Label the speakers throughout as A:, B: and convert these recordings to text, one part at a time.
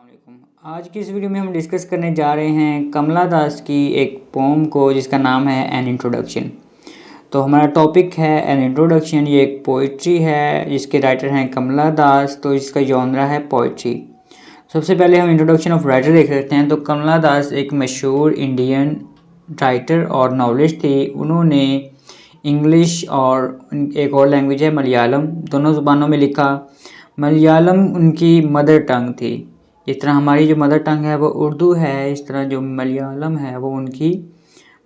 A: अस्सलामुअलैकुम। आज की इस वीडियो में हम डिस्कस करने जा रहे हैं कमला दास की एक पोम को जिसका नाम है एन इंट्रोडक्शन। तो हमारा टॉपिक है एन इंट्रोडक्शन। ये एक पोइट्री है जिसके राइटर हैं कमला दास। तो इसका जॉनरा है पोइट्री। सबसे पहले हम इंट्रोडक्शन ऑफ राइटर देख लेते हैं। तो कमला दास एक मशहूर इंडियन राइटर और नॉवलिस्ट थी। उन्होंने इंग्लिश और एक और लैंग्वेज है मलयालम, दोनों ज़ुबानों में लिखा। मलयालम उनकी मदर टंग थी। जिस तरह हमारी जो मदर टंग है वो उर्दू है, इस तरह जो मलयालम है वो उनकी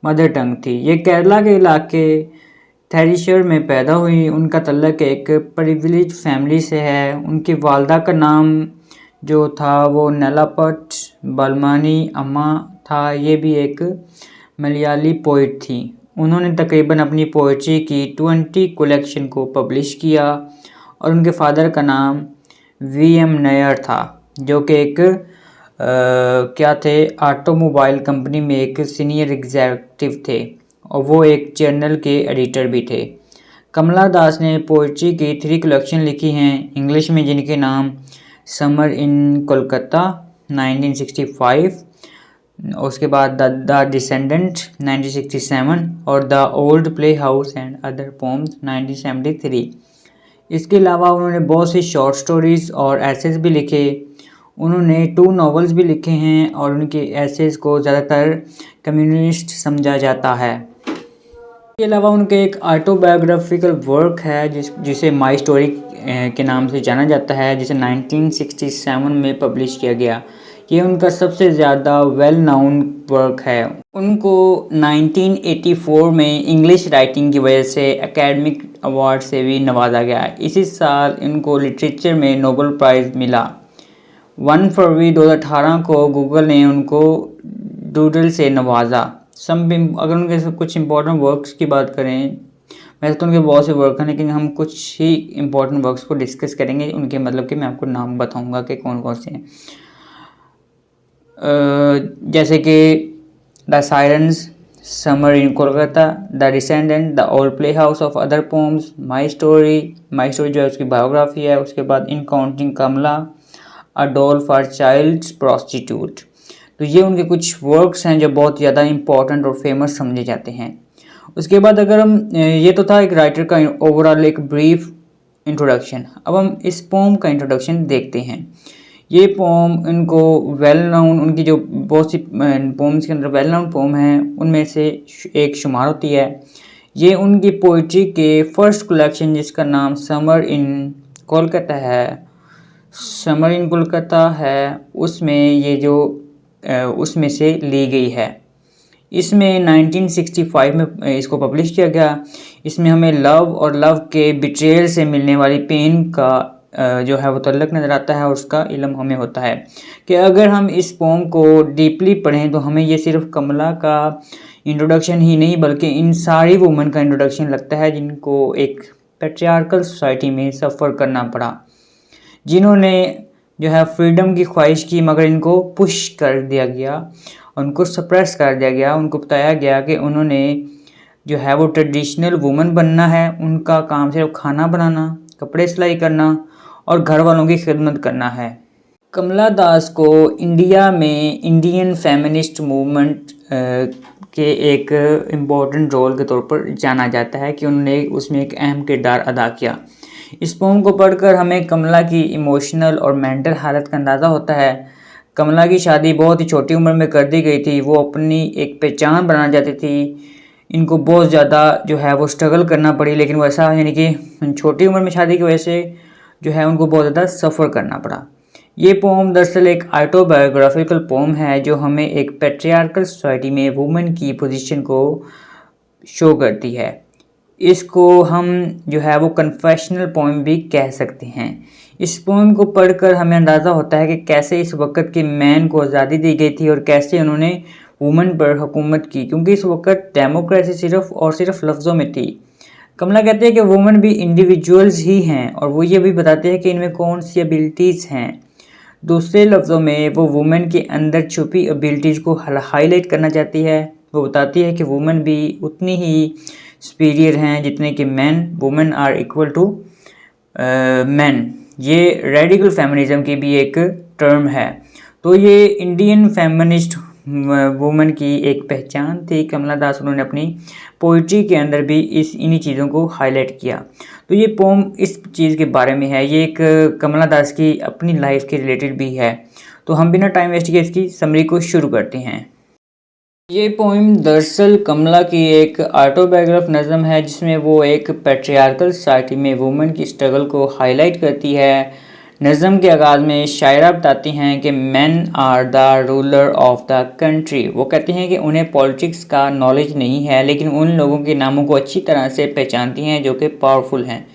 A: मदर टंग थी। ये केरला के इलाके थेरिशर में पैदा हुई। उनका तल्लक एक प्रिविलेज फैमिली से है। उनकी वालदा का नाम जो था वो नेलापट बलमानी अम्मा था। ये भी एक मलयाली पोइट थी। उन्होंने तकरीबन अपनी पोइट्री की 20 कलेक्शन को पब्लिश किया और उनके फादर का नाम वीएम नयर था, जो कि एक क्या थे, ऑटोमोबाइल कंपनी में एक सीनियर एग्जीक्यूटिव थे और वो एक जर्नल के एडिटर भी थे। कमला दास ने पोइट्री की 3 कलेक्शन लिखी हैं इंग्लिश में, जिनके नाम समर इन कोलकाता 1965, उसके बाद द डिसेंडेंट 1967 और the old play house and other poems 1973। इसके अलावा उन्होंने बहुत सी शॉर्ट स्टोरीज़ और एसेस भी लिखे। उन्होंने 2 नॉवेल्स भी लिखे हैं और उनके एसेस को ज़्यादातर कम्युनिस्ट समझा जाता है। इसके अलावा उनके एक ऑटोबायोग्राफिकल वर्क है जिसे माई स्टोरी के नाम से जाना जाता है, जिसे 1967 में पब्लिश किया गया। ये उनका सबसे ज़्यादा वेल नाउन वर्क है। उनको 1984 में इंग्लिश राइटिंग की वजह से एकेडमिक अवार्ड से भी नवाजा गया। इसी साल इनको लिटरेचर में नोबेल प्राइज़ मिला। 1 फरवरी 2018 को गूगल ने उनको डूडल से नवाजा। अगर उनके कुछ इंपॉर्टेंट वर्क्स की बात करें, वैसे तो उनके बहुत से वर्क हैं, लेकिन हम कुछ ही इंपॉर्टेंट वर्क्स को डिस्कस करेंगे। उनके मतलब कि मैं आपको नाम बताऊंगा कि कौन कौन से हैं। जैसे कि the sirens, summer in Kolkata, the descendant, the old playhouse of other poems, my story जो है उसकी बायोग्राफी है। उसके बाद encountering Kamala, a doll for child prostitute. तो ये उनके कुछ वर्क्स हैं जो बहुत ज़्यादा इंपॉर्टेंट और फेमस समझे जाते हैं। उसके बाद अगर हम ये तो था एक राइटर का ओवरऑल एक ब्रीफ इंट्रोडक्शन। अब हम इस पोम का इंट्रोडक्शन देखते हैं। ये पोम इनको वेल नाउन, उनकी जो बहुत सी पोम्स के अंदर वेल नाउन पोम हैं उनमें से एक शुमार होती है। ये उनकी पोइट्री के फर्स्ट कलेक्शन जिसका नाम समर इन कोलकाता है, उसमें ये जो उसमें से ली गई है। इसमें 1965 में इसको पब्लिश किया गया। इसमें हमें लव और लव के बिट्रेयल से मिलने वाली पेन का जो है वो तल्लक नज़र आता है और उसका इल्म हमें होता है कि अगर हम इस पोम को डीपली पढ़ें तो हमें ये सिर्फ कमला का इंट्रोडक्शन ही नहीं बल्कि इन सारी वुमेन का इंट्रोडक्शन लगता है जिनको एक पैट्रियार्कल सोसाइटी में सफ़र करना पड़ा, जिन्होंने जो है फ्रीडम की ख्वाहिश की मगर इनको पुश कर दिया गया, उनको सप्रेस कर दिया गया। उनको बताया गया कि उन्होंने जो है वो ट्रेडिशनल वुमेन बनना है, उनका काम सिर्फ खाना बनाना, कपड़े सिलाई करना और घर वालों की खिदमत करना है। कमला दास को इंडिया में इंडियन फेमिनिस्ट मूवमेंट के एक इम्पॉर्टेंट रोल के तौर पर जाना जाता है कि उन्होंने उसमें एक अहम किरदार अदा किया। इस पोम को पढ़कर हमें कमला की इमोशनल और मेंटल हालत का अंदाज़ा होता है। कमला की शादी बहुत ही छोटी उम्र में कर दी गई थी। वो अपनी एक पहचान बनाना चाहती थी। इनको बहुत ज़्यादा जो है वो स्ट्रगल करना पड़ी, लेकिन वैसा यानी कि छोटी उम्र में शादी की वजह से जो है उनको बहुत ज़्यादा सफ़र करना पड़ा। ये पोम दरअसल एक ऑटोबायोग्राफिकल पोम है जो हमें एक पैट्रियार्कल सोसाइटी में वुमेन की पोजीशन को शो करती है। इसको हम जो है वो कन्फेशनल पोम भी कह सकते हैं। इस पोम को पढ़कर हमें अंदाज़ा होता है कि कैसे इस वक्त के मैन को आज़ादी दी गई थी और कैसे उन्होंने वुमेन पर हुकूमत की, क्योंकि इस वक्त डेमोक्रेसी सिर्फ और सिर्फ लफ्ज़ों में थी। कमला कहते हैं कि वुमेन भी इंडिविजुअल्स ही हैं और वो ये भी बताते हैं कि इनमें कौन सी एबिलिटीज़ हैं। दूसरे लफ्ज़ों में वो वुमेन के अंदर छुपी एबिलिटीज़ को हाईलाइट करना चाहती है। वो बताती है कि वुमेन भी उतनी ही सुपीरियर हैं जितने कि man. Women are equal to man. ये रेडिकल फेमिनिज्म की भी एक टर्म है। तो ये इंडियन फेमिनिस्ट वुमन की एक पहचान थी कमला दास। उन्होंने अपनी पोइट्री के अंदर भी इन्हीं चीज़ों को हाईलाइट किया। तो ये पोम इस चीज़ के बारे में है, ये एक कमला दास की अपनी लाइफ के रिलेटेड भी है। तो हम बिना टाइम वेस्ट किए इसकी समरी को शुरू करते हैं। ये पोइम दरअसल कमला की एक ऑटोबायोग्राफ नज़म है, जिसमें वो एक पैट्रियार्कल सोसाइटी में वुमेन की स्ट्रगल को हाईलाइट करती है। नज़म के आगाज़ में शायरा बताती हैं कि man are the ruler of the country. वो कहती हैं कि उन्हें पॉलिटिक्स का नॉलेज नहीं है, लेकिन उन लोगों के नामों को अच्छी तरह से पहचानती हैं जो कि पावरफुल हैं,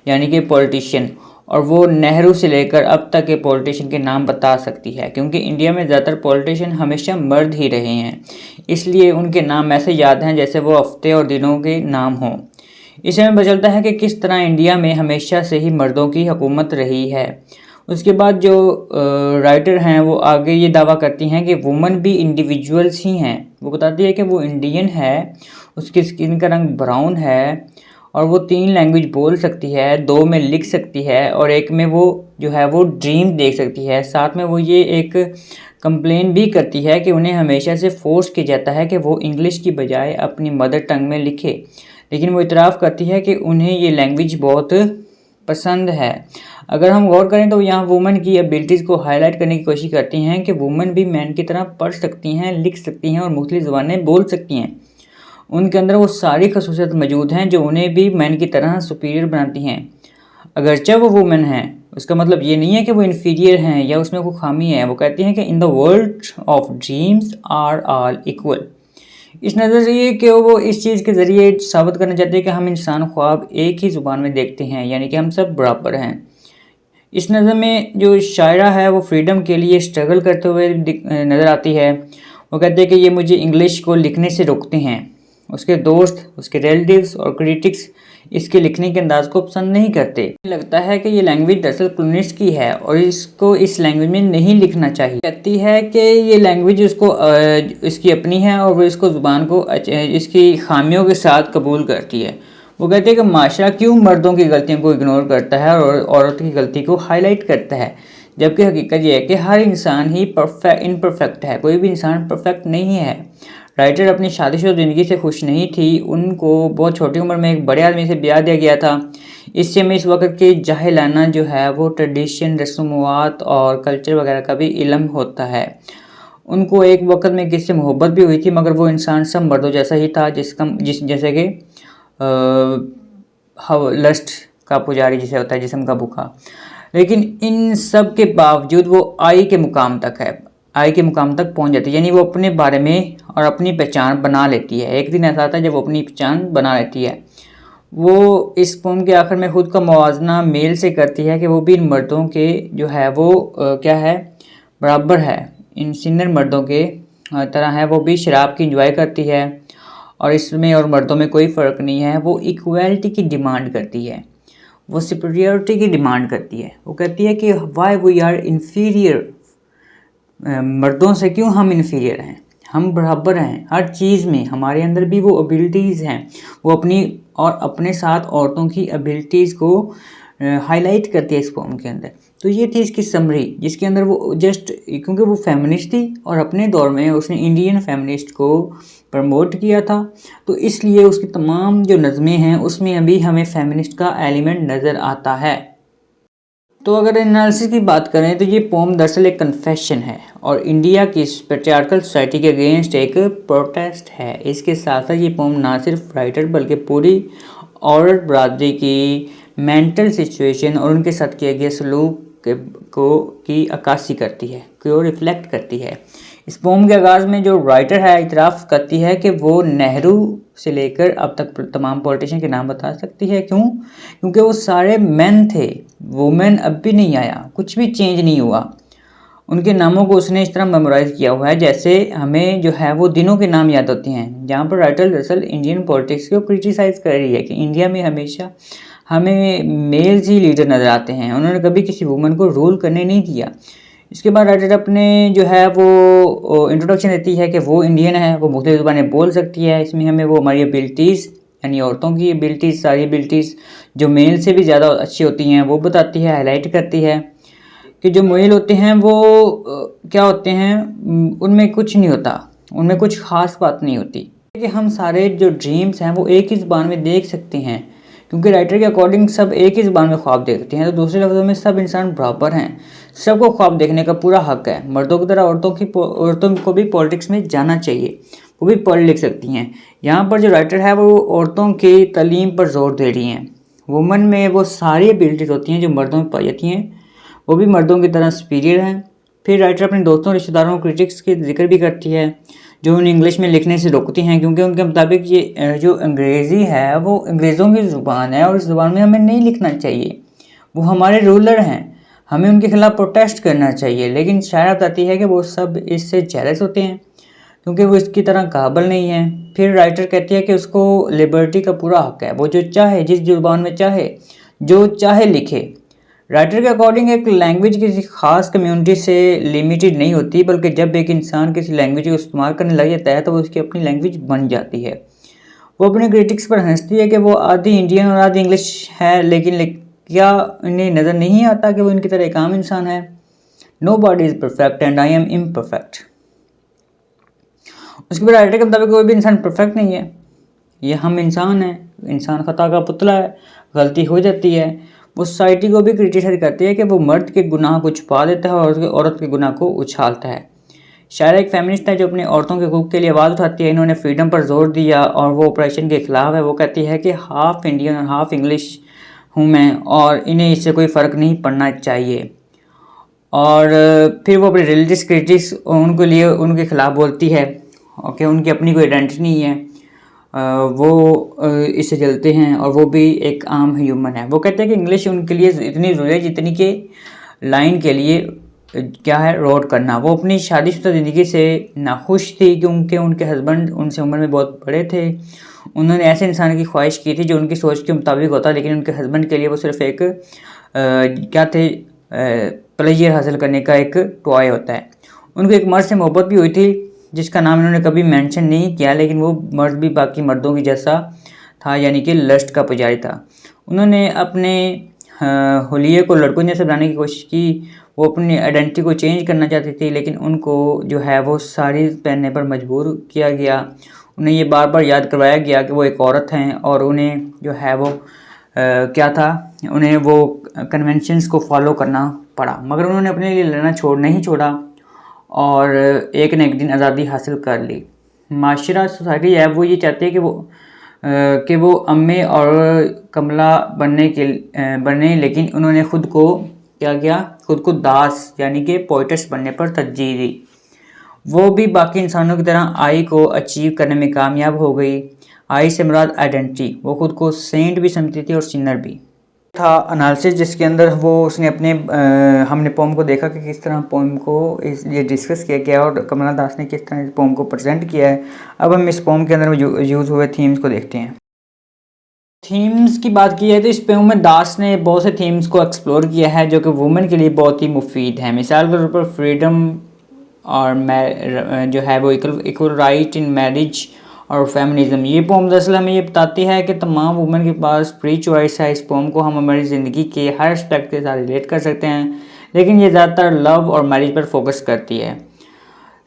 A: यानी कि पॉलिटिशियन। और वो नेहरू से लेकर अब तक के पॉलिटिशियन के नाम बता सकती है, क्योंकि इंडिया में ज़्यादातर पॉलिटिशियन हमेशा मर्द ही रहे हैं, इसलिए उनके नाम ऐसे याद हैं जैसे वो हफ्ते और दिनों के नाम हों। इससे हमें पता चलता है कि किस तरह इंडिया में हमेशा से ही मर्दों की हुकूमत रही है। उसके बाद जो राइटर हैं वो आगे ये दावा करती हैं कि वुमन भी इंडिविजुअल्स ही हैं। वो बताती है कि वो इंडियन है, उसकी स्किन का रंग ब्राउन है और वो 3 लैंग्वेज बोल सकती है, 2 में लिख सकती है और एक में वो जो है वो ड्रीम देख सकती है। साथ में वो ये एक कंप्लेन भी करती है कि उन्हें हमेशा से फोर्स किया जाता है कि वो इंग्लिश की बजाय अपनी मदर टंग में लिखे, लेकिन वो इतराफ़ करती है कि उन्हें ये लैंग्वेज बहुत पसंद है। अगर हम गौर करें तो यहाँ वुमेन की एबिलिटीज़ को हाईलाइट करने की कोशिश करती हैं कि वुमेन भी मैन की तरह पढ़ सकती हैं, लिख सकती हैं और मुख्तलिफ ज़ुबानें बोल सकती हैं। उनके अंदर वो सारी खसूसियत मौजूद हैं जो उन्हें भी मैन की तरह सुपीरियर बनाती हैं। अगरचे वो वुमेन हैं, उसका मतलब ये नहीं है कि वो इन्फीरियर हैं या उसमें कोई खामी है। वो कहती हैं कि in the world of dreams are all equal. इस नज़रिए कि वो इस चीज़ के ज़रिए साबित करना चाहते हैं कि हम इंसान ख्वाब एक ही ज़ुबान में देखते हैं, यानी कि हम सब बराबर हैं। इस नज़म में जो शायरा है वो फ्रीडम के लिए स्ट्रगल करते हुए नज़र आती है। वो कहते हैं कि ये मुझे इंग्लिश को लिखने से रोकते हैं। उसके दोस्त, उसके रिलेटिव्स और क्रिटिक्स इसके लिखने के अंदाज को पसंद नहीं करते। लगता है कि ये लैंग्वेज दरअसल कॉलोनिस्ट की है और इसको इस लैंग्वेज में नहीं लिखना चाहिए। कहती है कि ये लैंग्वेज उसको इसकी अपनी है और वो इसको ज़ुबान को इसकी खामियों के साथ कबूल करती है। वो कहते हैं कि माशरा क्यों मर्दों की गलतियों को इग्नोर करता है और औरत की गलती को हाईलाइट करता है, जबकि हकीकत यह है कि हर इंसान ही इनपरफेक्ट है, कोई भी इंसान परफेक्ट नहीं है। राइटर अपनी शादीशुदा ज़िंदगी से खुश नहीं थी, उनको बहुत छोटी उम्र में एक बड़े आदमी से ब्याह दिया गया था। इससे हमें इस वक्त के जाहिलाना जो है वो ट्रेडिशन, रस्मवात और कल्चर वगैरह का भी इल्म होता है। उनको एक वक्त में किसी से मोहब्बत भी हुई थी, मगर वो इंसान सब मर्दों जैसा ही था, जैसे कि लस्ट का पुजारी जिसे होता है, जिस्म का भूखा। लेकिन इन सब के बावजूद वो आई के मुकाम तक है, आई के मुकाम तक पहुंच जाती है, यानी वो अपने बारे में और अपनी पहचान बना लेती है। एक दिन ऐसा आता है जब वो अपनी पहचान बना लेती है। वो इस पोम के आखिर में खुद का मुवाजना मेल से करती है कि वो भी इन मर्दों के जो है वो क्या है, बराबर है, इन सीनियर मर्दों के तरह है। वो भी शराब की इंजॉय करती है और इसमें और मर्दों में कोई फ़र्क नहीं है। वो इक्वालिटी की डिमांड करती है, वो सुपीरियरिटी की डिमांड करती है। वो कहती है कि वाई वी आर इन्फीरियर, मर्दों से क्यों हम इन्फीरियर हैं, हम बराबर हैं हर चीज़ में, हमारे अंदर भी वो एबिलिटीज़ हैं। वो अपनी और अपने साथ औरतों की एबिलिटीज़ को हाईलाइट करती है इस पोम के अंदर। तो ये थी इसकी समरी, जिसके अंदर वो जस्ट क्योंकि वो फेमिनिस्ट थी और अपने दौर में उसने इंडियन फेमिनिस्ट को प्रमोट किया था, तो इसलिए उसकी तमाम जो नज़में हैं उसमें अभी हमें फेमिनिस्ट का एलिमेंट नज़र आता है। तो अगर एनालिसिस की बात करें तो ये पोम दरअसल एक कन्फेशन है और इंडिया की पैट्रियार्कल सोसाइटी के अगेंस्ट एक प्रोटेस्ट है। इसके साथ साथ ये पोम ना सिर्फ राइटर बल्कि पूरी औरत बरादरी की मेंटल सिचुएशन और उनके साथ किए गए सलूक की अक्कासी करती है, को रिफ्लेक्ट करती है। इस पोम के आगाज़ में जो राइटर है इतराफ़ करती है कि वो नेहरू से लेकर अब तक तमाम पॉलिटिशियन के नाम बता सकती है। क्यों? क्योंकि वो सारे मेन थे, वुमेन अब भी नहीं आया, कुछ भी चेंज नहीं हुआ। उनके नामों को उसने इस तरह मेमोराइज़ किया हुआ है जैसे हमें जो है वो दिनों के नाम याद होते हैं। जहाँ पर राइटर दरअसल इंडियन पॉलिटिक्स को क्रिटिसाइज़ कर रही है कि इंडिया में हमेशा हमें मेल्स ही लीडर नज़र आते हैं, उन्होंने कभी किसी वुमन को रूल करने नहीं दिया। इसके बाद राइटर अपने जो है वो इंट्रोडक्शन देती है कि वो इंडियन है, वो मुख्तलिफ ज़ुबानें बोल सकती है। इसमें हमें वो हमारी एबिलिटीज़ यानी औरतों की एबिलिटीज़, सारी एबिलिटीज़ जो मेल से भी ज़्यादा अच्छी होती हैं वो बताती है, हाईलाइट करती है। कि जो मेल होते हैं वो क्या होते हैं, उनमें कुछ नहीं होता, उनमें कुछ ख़ास बात नहीं होती कि हम सारे जो ड्रीम्स हैं वो एक ही ज़ुबान में देख सकते हैं, क्योंकि राइटर के अकॉर्डिंग सब एक ही ज़ुबान में ख्वाब देखते हैं। तो दूसरे लफ्ज़ों में सब इंसान बराबर हैं, सबको ख्वाब देखने का पूरा हक है। मर्दों की तरह औरतों को भी पॉलिटिक्स में जाना चाहिए, वो भी पढ़ लिख सकती हैं। यहाँ पर जो राइटर है वो औरतों की तालीम पर जोर दे रही हैं। वुमन में वो सारी एबिलिटीज़ होती हैं जो मर्दों में पाई जाती हैं, वो भी मर्दों की तरह सुपीरियर हैं। फिर राइटर अपने दोस्तों रिश्तेदारों क्रिटिक्स के जिक्र भी करती है जो उन्हें इंग्लिश में लिखने से रोकती हैं, क्योंकि उनके मुताबिक ये जो अंग्रेज़ी है वो अंग्रेज़ों की ज़ुबान है और इस ज़ुबान में हमें नहीं लिखना चाहिए। वो हमारे रूलर हैं, हमें उनके खिलाफ प्रोटेस्ट करना चाहिए। लेकिन शायरा बताती है कि वो सब इससे जेलस होते हैं क्योंकि वो इसकी तरह काबिल नहीं है। फिर राइटर कहती है कि उसको लिबर्टी का पूरा हक है, वो जो चाहे जिस ज़ुबान में चाहे जो चाहे लिखे। राइटर के अकॉर्डिंग एक लैंग्वेज किसी खास कम्युनिटी से लिमिटेड नहीं होती, बल्कि जब एक इंसान किसी लैंग्वेज को इस्तेमाल करने लग जाता है तो वो उसकी अपनी लैंग्वेज बन जाती है। वो अपने क्रिटिक्स पर हंसती है कि वो आधी इंडियन और आधी इंग्लिश है, लेकिन क्या इन्हें नज़र नहीं आता कि वो इनकी तरह एक आम इंसान है। Nobody is perfect and I am imperfect. उसके बाद राइटर के मुताबिक कोई भी इंसान परफेक्ट नहीं है, ये हम इंसान हैं, इंसान खता का पुतला है, गलती हो जाती है। वो सोसाइटी को भी क्रिटिसाइज करती है कि वो मर्द के गुनाह को छुपा देता है और औरत के गुनाह को उछालता है। शायरा एक फेमिनिस्ट है जो अपनी औरतों के हकूक़ के लिए आवाज़ उठाती है। इन्होंने फ्रीडम पर जोर दिया और वो ऑपरेशन के खिलाफ है। वो कहती है कि हाफ़ इंडियन और हाफ़ इंग्लिश हूँ मैं और इन्हें इससे कोई फ़र्क नहीं पड़ना चाहिए। और फिर वो अपने रिलीजियस क्रिटिक्स उनके लिए उनके खिलाफ बोलती है कि उनकी अपनी कोई आइडेंटिटी नहीं है, वो इससे जलते हैं और वो भी एक आम ह्यूमन है। वो कहते हैं कि इंग्लिश उनके लिए इतनी ज़रूरी है जितनी कि लाइन के लिए क्या है रोड करना। वो अपनी शादीशुदा ज़िंदगी से नाखुश थी क्योंकि उनके हस्बैंड उनसे उम्र में बहुत बड़े थे। उन्होंने ऐसे इंसान की ख्वाहिश की थी जो उनकी सोच के मुताबिक होता, लेकिन उनके हस्बैंड के लिए वो सिर्फ एक क्या थे प्लेजर हासिल करने का एक टॉय होता है। उनको एक मर्द से मोहब्बत भी हुई थी जिसका नाम इन्होंने कभी मेंशन नहीं किया, लेकिन वो मर्द भी बाकी मर्दों की जैसा था, यानी कि लस्ट का पुजारी था। उन्होंने अपने हुलिये को लड़कों जैसे बनाने की कोशिश की। वो अपनी आइडेंटिटी को चेंज करना चाहती थी, लेकिन उनको जो है वो साड़ी पहनने पर मजबूर किया गया। उन्हें ये बार बार याद करवाया गया कि वो एक औरत हैं और उन्हें जो है वो क्या था, उन्हें वो कन्वेंशंस को फॉलो करना पड़ा। मगर उन्होंने अपने लिए लड़ना नहीं छोड़ा और एक न एक दिन आज़ादी हासिल कर ली। माशरा सोसाइटी है वो ये चाहती है कि वो अम्मे और कमला बने, लेकिन उन्होंने खुद को क्या किया, खुद को दास यानी कि पोइटस बनने पर तरजीह दी। वो भी बाकी इंसानों की तरह आई को अचीव करने में कामयाब हो गई। आई से मुराद आइडेंटिटी, वो खुद को सेंट भी समझती थी और सिनर भी था। एनालिसिस जिसके अंदर वो उसने अपने हमने पोम को देखा कि किस तरह पोम को ये डिस्कस किया गया और कमला दास ने किस तरह इस पोम को प्रेजेंट किया है। अब हम इस पोम के अंदर यूज़ हुए थीम्स को देखते हैं। थीम्स की बात की है तो इस पोम में दास ने बहुत से थीम्स को एक्सप्लोर किया है जो कि वुमेन के लिए बहुत ही मुफीद है। मिसाल के तौर पर फ्रीडम और जो है वो इक्वल राइट इन मैरिज और फेमिनिज्म। ये पोम दरअसल हमें ये बताती है कि तमाम वुमेन के पास फ्री चॉइस है। इस पोम को हम हमारी ज़िंदगी के हर एस्पेक्ट के साथ रिलेट कर सकते हैं, लेकिन ये ज़्यादातर लव और मैरिज पर फोकस करती है।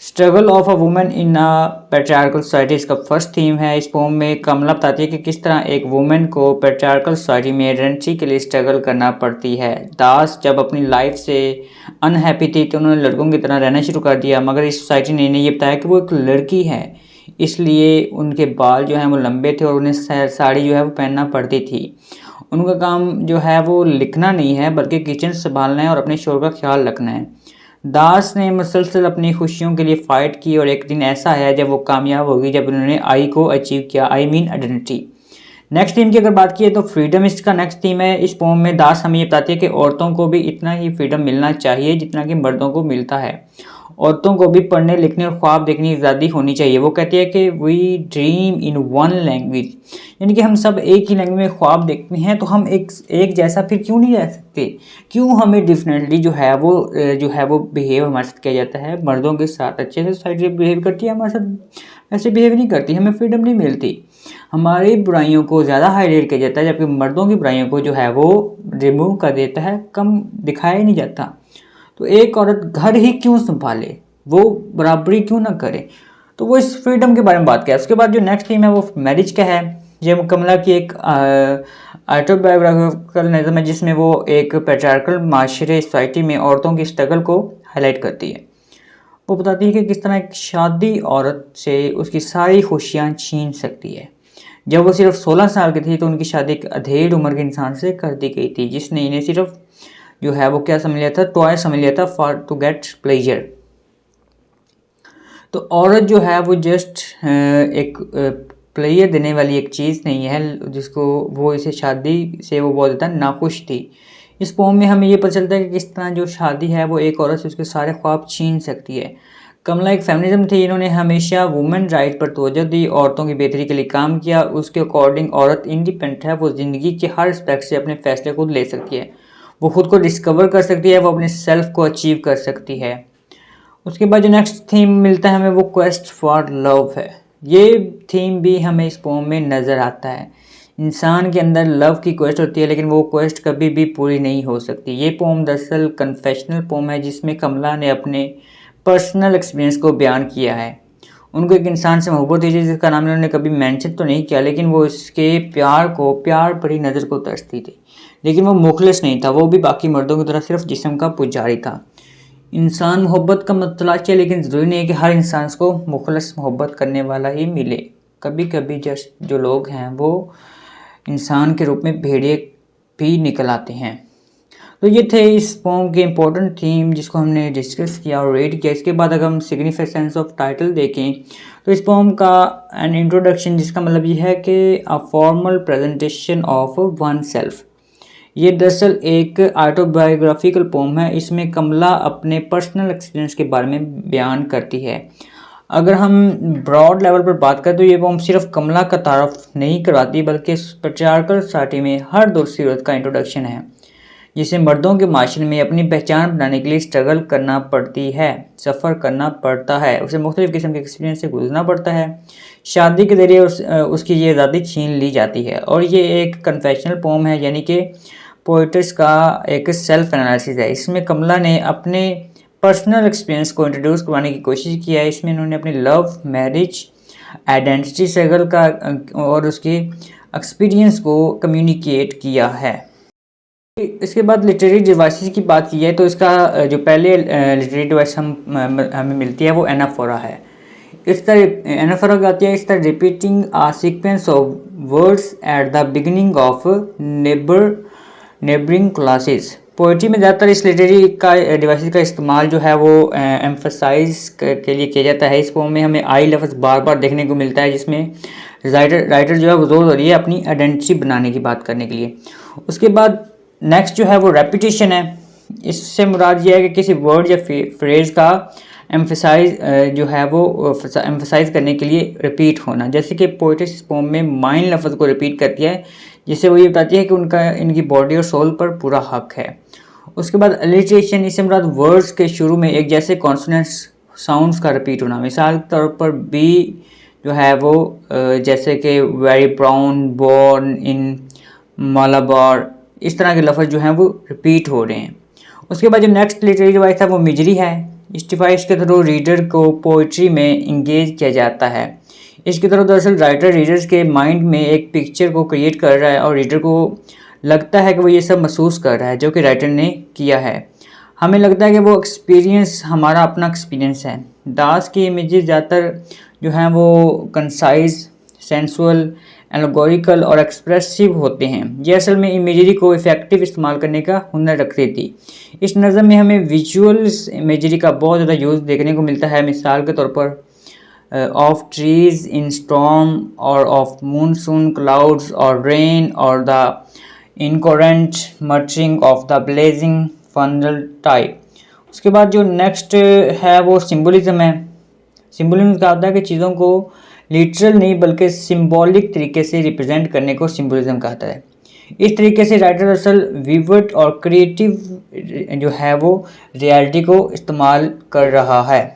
A: Struggle of a women in a patriarchal society इसका फर्स्ट थीम है। इस पोम में कमला बताती है कि किस तरह एक वुमेन को पैट्रियार्कल सोसाइटी में आइडेंटिटी के लिए स्ट्रगल करना पड़ती है। दास जब अपनी लाइफ से अनहैप्पी थी तो उन्होंने लड़कों की तरह रहना शुरू कर दिया, मगर इस सोसाइटी ने इन्हें ये बताया कि वो एक लड़की है, इसलिए उनके बाल जो हैं वो लंबे थे और उन्हें साड़ी जो है वो पहनना पड़ती थी। उनका काम जो है वो लिखना नहीं है बल्कि किचन संभालना है और अपने शोर का ख्याल रखना है। दास ने मुसलसल अपनी खुशियों के लिए फ़ाइट की और एक दिन ऐसा आया जब वो कामयाब हो गई, जब उन्होंने आई को अचीव किया, I mean identity. Next theme की अगर बात की तो फ्रीडम इसका नेक्स्ट थीम है। इस पोम में दास हमें ये बताती है कि औरतों को भी इतना ही फ्रीडम मिलना चाहिए जितना कि मर्दों को मिलता है। औरतों को भी पढ़ने लिखने और ख्वाब देखने की आज़ादी होनी चाहिए। वो कहती है कि we dream in one language, यानी कि हम सब एक ही लैंग्वेज में ख्वाब देखते हैं, तो हम एक जैसा फिर क्यों नहीं रह सकते? क्यों हमें डिफरेंटली जो है वो बिहेव हमारे साथ किया जाता है? मर्दों के साथ अच्छे से सोसाइटी बिहेव करती है, हमारे साथ ऐसे बिहेव नहीं करती, हमें फ्रीडम नहीं मिलती। हमारी बुराइयों को ज़्यादा हाईलाइट किया जाता है जबकि मर्दों की बुराइयों को जो है वो रिमूव कर देता है, कम दिखाया ही नहीं जाता। तो एक औरत घर ही क्यों संभाले, वो बराबरी क्यों ना करे। तो वो इस फ्रीडम के बारे में बात किया। उसके बाद जो नेक्स्ट थीम है वो मैरिज का है। ये कमला की एक ऑटोबायोग्राफिकल नज़म है जिसमें वो एक पैट्रियार्कल माशरे सोसाइटी में औरतों की स्ट्रगल को हाईलाइट करती है। वो बताती है कि किस तरह एक शादी औरत से उसकी सारी खुशियाँ छीन सकती है। जब वो सिर्फ 16 साल की थी तो उनकी शादी एक अधेड़ उम्र के इंसान से कर दी गई थी जिसने इन्हें सिर्फ जो है वो क्या समझ लिया था, टॉय समझ लिया था फॉर टू गेट प्लेजर। तो औरत जो है वो जस्ट एक प्लेयर देने वाली एक चीज़ नहीं है जिसको वो इसे शादी से वो बहुत ज़्यादा नाखुश थी। इस पोम में हमें ये पता चलता है कि किस तरह जो शादी है वो एक औरत से उसके सारे ख्वाब छीन सकती है। कमला एक फेमिनिज्म थी, इन्होंने हमेशा वुमेन राइट पर तवज्जो दी, औरतों की बेहतरी के लिए काम किया। उसके अकॉर्डिंग औरत इंडिपेंडेंट है, वो ज़िंदगी के हर एस्पेक्ट से अपने फैसले खुद ले सकती है, वो खुद को डिस्कवर कर सकती है, वो अपने सेल्फ को अचीव कर सकती है। उसके बाद जो नेक्स्ट थीम मिलता है हमें वो क्वेस्ट फॉर लव है। ये थीम भी हमें इस पोम में नज़र आता है। इंसान के अंदर लव की क्वेस्ट होती है लेकिन वो क्वेस्ट कभी भी पूरी नहीं हो सकती। ये पोम दरअसल कन्फेशनल पोम है जिसमें कमला ने अपने पर्सनल एक्सपीरियंस को बयान किया है। उनको एक इंसान से मोहब्बत थी जिसका नाम उन्होंने कभी मेंशन तो नहीं किया, लेकिन वो इसके प्यार भरी नज़र को तरसती थी। लेकिन वो मुखलिस नहीं था, वो भी बाकी मर्दों की तरह सिर्फ जिस्म का पुजारी था। इंसान मोहब्बत का मतलब है लेकिन ज़रूरी नहीं है कि हर इंसान को मुखलिस मोहब्बत करने वाला ही मिले। कभी कभी जस्ट जो लोग हैं वो इंसान के रूप में भेड़िए भी निकल आते हैं। तो ये थे इस पोम के इम्पोर्टेंट थीम जिसको हमने डिस्कस किया और रीड किया। इसके बाद अगर हम सिग्निफिकेंस ऑफ टाइटल देखें तो इस पोम का एन इंट्रोडक्शन जिसका मतलब ये है कि a formal presentation of one self. ये दरअसल एक ऑटोबायोग्राफिकल पोम है। इसमें कमला अपने पर्सनल एक्सपीरियंस के बारे में बयान करती है। अगर हम ब्रॉड लेवल पर बात करें तो ये पोम सिर्फ कमला का तारफ़ नहीं करवाती बल्कि पैट्रियार्कल सोसाइटी में हर दूसरी औरत का इंट्रोडक्शन है जिसे मर्दों के माशरे में अपनी पहचान बनाने के लिए स्ट्रगल करना पड़ती है, सफ़र करना पड़ता है, उसे मुख्तलिफ़ किस्म के एक्सपीरियंस से गुजरना पड़ता है। शादी के ज़रिए उसकी ये आज़ादी छीन ली जाती है। और ये एक कन्फेशनल पोम है यानी कि पोइट्स का एक सेल्फ एनालिसिस है। इसमें कमला ने अपने पर्सनल एक्सपीरियंस को इंट्रोड्यूस करवाने की कोशिश की है। इसमें उन्होंने अपनी लव, मैरिज, आइडेंटिटी स्ट्रगल का और उसके एक्सपीरियंस को कम्युनिकेट किया है। इसके बाद लिटरेरी डिवाइसेस की बात की है तो इसका जो पहले लिटरेरी डिवाइस हमें मिलती है वो एनाफोरा है। इस तरह एनाफोरा कहती है इस तरह repeating a sequence of words at the beginning of neighbouring classes. Poetry में ज़्यादातर इस लिटरेरी का डिवाइसेस का इस्तेमाल जो है वो एम्फसाइज के लिए किया जाता है। इस पोम में हमें आई लफ्ज़ बार बार देखने को मिलता है जिसमें राइटर जो है वो जोर दे रही है अपनी आइडेंटिटी बनाने की बात करने के लिए। उसके बाद नेक्स्ट जो है वो रेपिटेशन है। इससे मुराद ये है कि किसी वर्ड या फ्रेज़ का एम्फसाइज जो है वो एम्फसाइज करने के लिए रिपीट होना। जैसे कि पोइट्री इस पोम में माइंड लफ्ज़ को रिपीट करती है जिससे वो ये बताती है कि इनकी बॉडी और सोल पर पूरा हक है। उसके बाद अलिट्रेशन, इससे मुराद वर्ड्स के शुरू में एक जैसे कॉन्सोनेंट्स साउंड्स का रिपीट होना। मिसाल के तौर पर बी जो है वो जैसे कि very brown, born in Malabar, इस तरह के लफ्ज़ जो हैं वो रिपीट हो रहे हैं। उसके बाद जो नेक्स्ट लिटरेरी डिवाइस है वो मिजरी है। इस डिवाइस के थ्रू रीडर को पोइट्री में इंगेज किया जाता है। इसके थ्रू दरअसल राइटर रीडर्स के माइंड में एक पिक्चर को क्रिएट कर रहा है और रीडर को लगता है कि वो ये सब महसूस कर रहा है जो कि राइटर ने किया है। हमें लगता है कि वो एक्सपीरियंस हमारा अपना एक्सपीरियंस है। दास की इमेजेस ज़्यादातर जो हैं वो कंसाइज, सेंसुअल, एल्गोरिकल और एक्सप्रेसिव होते हैं। ये असल में इमेजरी को इफ़ेक्टिव इस्तेमाल करने का हुनर रखती थी। इस नज़म में हमें विजुअल्स इमेजरी का बहुत ज़्यादा यूज़ देखने को मिलता है। मिसाल के तौर पर ऑफ ट्रीज़ इन स्टॉर्म और ऑफ मूनसून क्लाउड्स और रेन और the incoherent muttering of the blazing funeral टाइप। उसके बाद जो नेक्स्ट है वो सिम्बोलिज्म है। सिम्बोलिज्म का होता है कि चीज़ों को लिटरल नहीं बल्कि सिंबॉलिक तरीके से रिप्रेजेंट करने को सिम्बोलिज्म कहता है। इस तरीके से राइटर असल विवर्ट और क्रिएटिव जो है वो रियलिटी को इस्तेमाल कर रहा है।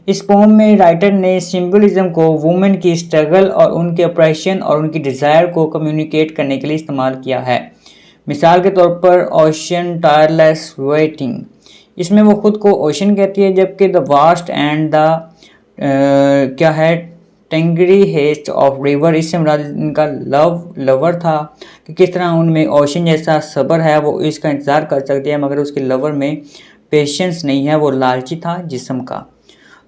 A: इस पोम में राइटर ने सिम्बोलिज्म को वुमेन की स्ट्रगल और उनके ऑपरेशन और उनकी डिज़ायर को कम्युनिकेट करने के लिए इस्तेमाल किया है। मिसाल के तौर पर ओशन टायरलेस वेटिंग, इसमें वो खुद को ओशन कहती है, जबकि द वास्ट एंड द क्या है टेंगरी हेस्ट ऑफ रिवर, इससे मुराद इनका लवर था कि किस तरह उनमें ओशन जैसा सब्र है, वो इसका इंतज़ार कर सकती है, मगर उसके लवर में पेशेंस नहीं है, वो लालची था जिस्म का।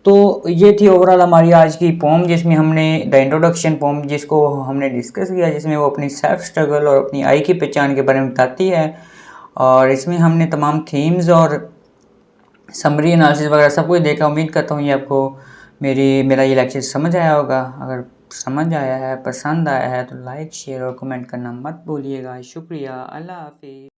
A: तो ये थी ओवरऑल हमारी आज की पोम, जिसमें हमने द इंट्रोडक्शन पोम जिसको हमने डिस्कस किया, जिसमें वो अपनी सेल्फ स्ट्रगल और अपनी आई की पहचान के बारे में बताती है। और इसमें हमने तमाम थीम्स और समरी एनालिसिस वगैरह सब कुछ देखा। उम्मीद करता हूँ ये आपको मेरा ये लेक्चर समझ आया होगा। अगर समझ आया है, पसंद आया है तो लाइक शेयर और कमेंट करना मत भूलिएगा। शुक्रिया, अल्लाह हाफिज़।